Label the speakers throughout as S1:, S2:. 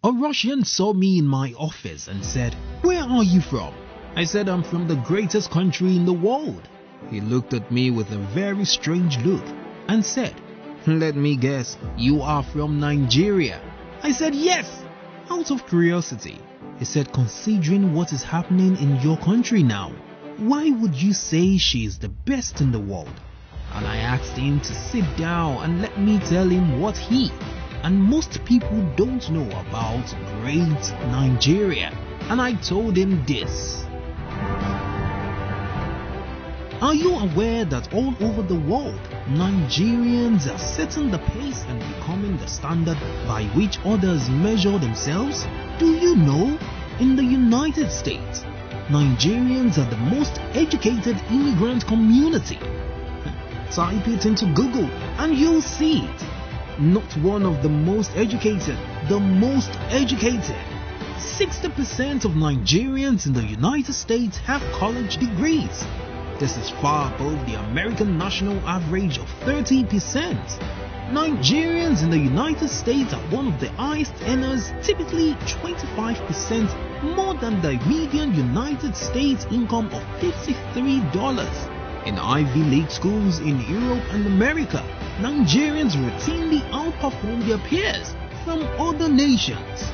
S1: A Russian saw me in my office and said, "Where are you from?" I said, "I'm from the greatest country in the world." He looked at me with a very strange look and said, "Let me guess, you are from Nigeria." I said, "Yes," out of curiosity. He said, "Considering what is happening in your country now, why would you say she is the best in the world?" And I asked him to sit down and let me tell him what he and most people don't know about great Nigeria. And I told him this. Are you aware that all over the world, Nigerians are setting the pace and becoming the standard by which others measure themselves? Do you know, in the United States, Nigerians are the most educated immigrant community? Type it into Google and you'll see it. Not one of the most educated, the most educated. 60% of Nigerians in the United States have college degrees. This is far above the American national average of 30%. Nigerians in the United States are one of the highest earners, typically 25% more than the median United States income of $53. In Ivy League schools in Europe and America, Nigerians routinely outperform their peers from other nations.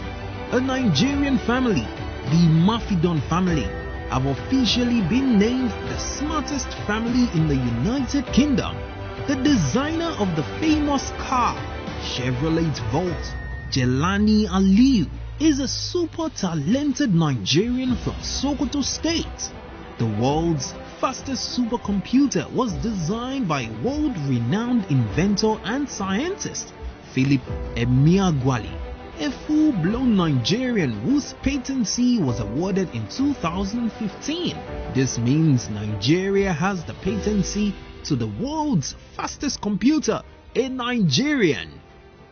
S1: A Nigerian family, the Mafidon family, have officially been named the smartest family in the United Kingdom. The designer of the famous car, Chevrolet Volt, Jelani Aliyu, is a super talented Nigerian from Sokoto State. The world's fastest supercomputer was designed by world-renowned inventor and scientist Philip Emeagwali, a full-blown Nigerian whose patency was awarded in 2015. This means Nigeria has the patency to the world's fastest computer, a Nigerian.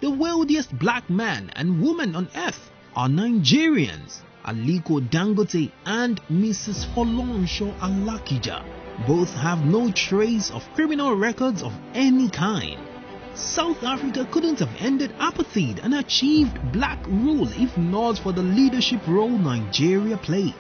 S1: The wealthiest black man and woman on earth are Nigerians. Aliko Dangote and Mrs. Folonsho Alakija both have no trace of criminal records of any kind. South Africa couldn't have ended apartheid and achieved black rule if not for the leadership role Nigeria played.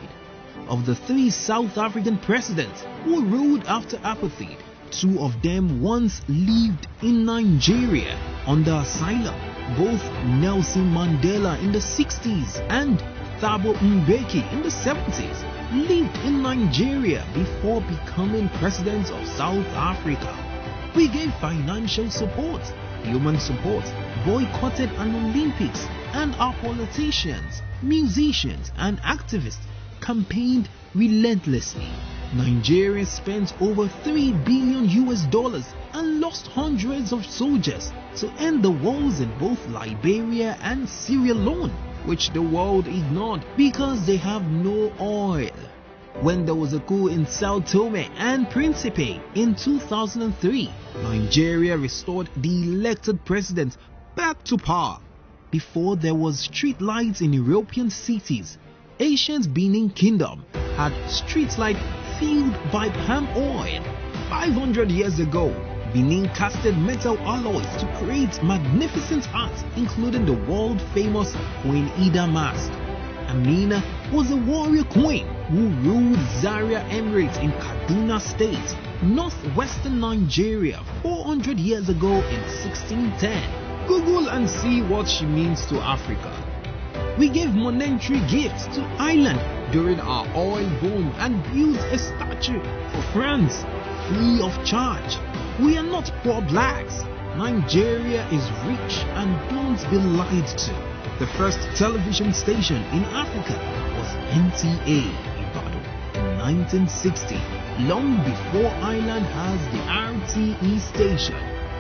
S1: Of the 3 South African presidents who ruled after apartheid, 2 of them once lived in Nigeria under asylum. Both Nelson Mandela in the 60s and Thabo Mbeki in the 70s lived in Nigeria before becoming president of South Africa. We gave financial support, human support, boycotted an Olympics, and our politicians, musicians and activists campaigned relentlessly. Nigeria spent over $3 billion and lost hundreds of soldiers to end the wars in both Liberia and Sierra Leone, which the world ignored because they have no oil. When there was a coup in Sao Tome and Principe in 2003, Nigeria restored the elected president back to power. Before there was street lights in European cities, ancient Benin Kingdom had street lights fueled by palm oil. 500 years ago, Benin casted metal alloys to create magnificent art, including the world-famous Queen Ida mask. Amina was a warrior queen who ruled Zaria Emirate in Kaduna State, northwestern Nigeria 400 years ago in 1610. Google and see what she means to Africa. We gave monetary gifts to Ireland during our oil boom and built a statue for France free of charge. We are not poor blacks. Nigeria is rich and don't be lied to. The first television station in Africa was NTA Ibadan in 1960, long before Ireland has the RTE station.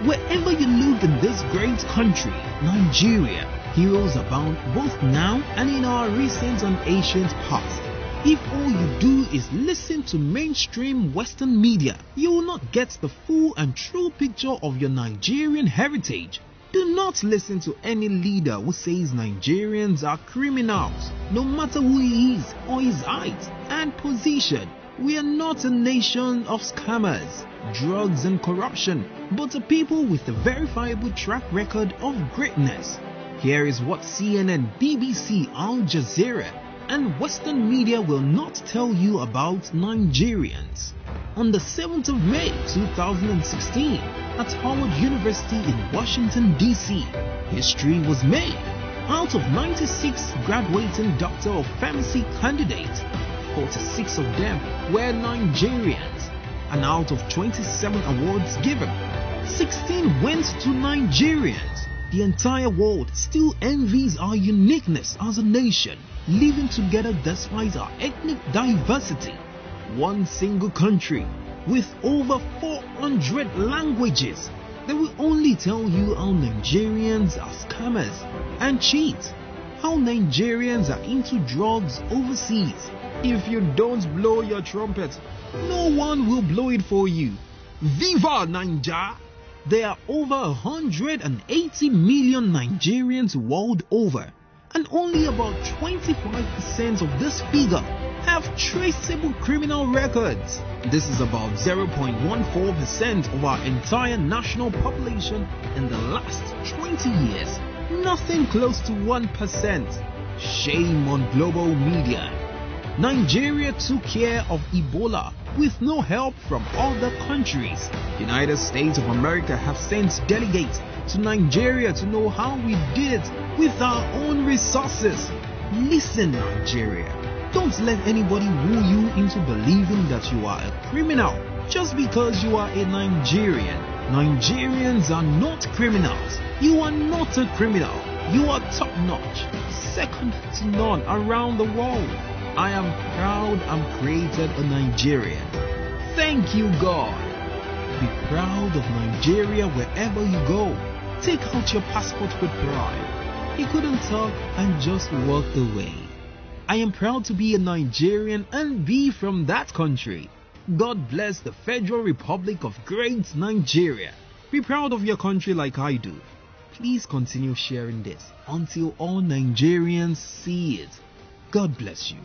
S1: Wherever you look in this great country, Nigeria, heroes abound both now and in our recent and ancient past. If all you do is listen to mainstream Western media, you will not get the full and true picture of your Nigerian heritage. Do not listen to any leader who says Nigerians are criminals, no matter who he is or his height and position. We are not a nation of scammers, drugs and corruption, but a people with a verifiable track record of greatness. Here is what CNN, BBC, Al Jazeera, and Western media will not tell you about Nigerians. On the 7th of May 2016, at Howard University in Washington, D.C., history was made. Out of 96 graduating Doctor of Pharmacy candidates, 46 of them were Nigerians, and out of 27 awards given, 16 went to Nigerians. The entire world still envies our uniqueness as a nation, living together despite our ethnic diversity. One single country with over 400 languages. They will only tell you how Nigerians are scammers and cheat, how Nigerians are into drugs overseas. If you don't blow your trumpet, no one will blow it for you. Viva Naija! There are over 180 million Nigerians world over, and only about 25% of this figure have traceable criminal records. This is about 0.14% of our entire national population in the last 20 years. Nothing close to 1%. Shame on global media. Nigeria took care of Ebola with no help from other countries. United States of America have sent delegates to Nigeria to know how we did it with our own resources. Listen, Nigeria, don't let anybody woo you into believing that you are a criminal just because you are a Nigerian. Nigerians are not criminals. You are not a criminal. You are top-notch, second to none around the world. I am proud I'm created a Nigerian. Thank you, God. Be proud of Nigeria wherever you go. Take out your passport with pride. He couldn't talk and just walked away. I am proud to be a Nigerian and be from that country. God bless the Federal Republic of Great Nigeria. Be proud of your country like I do. Please continue sharing this until all Nigerians see it. God bless you.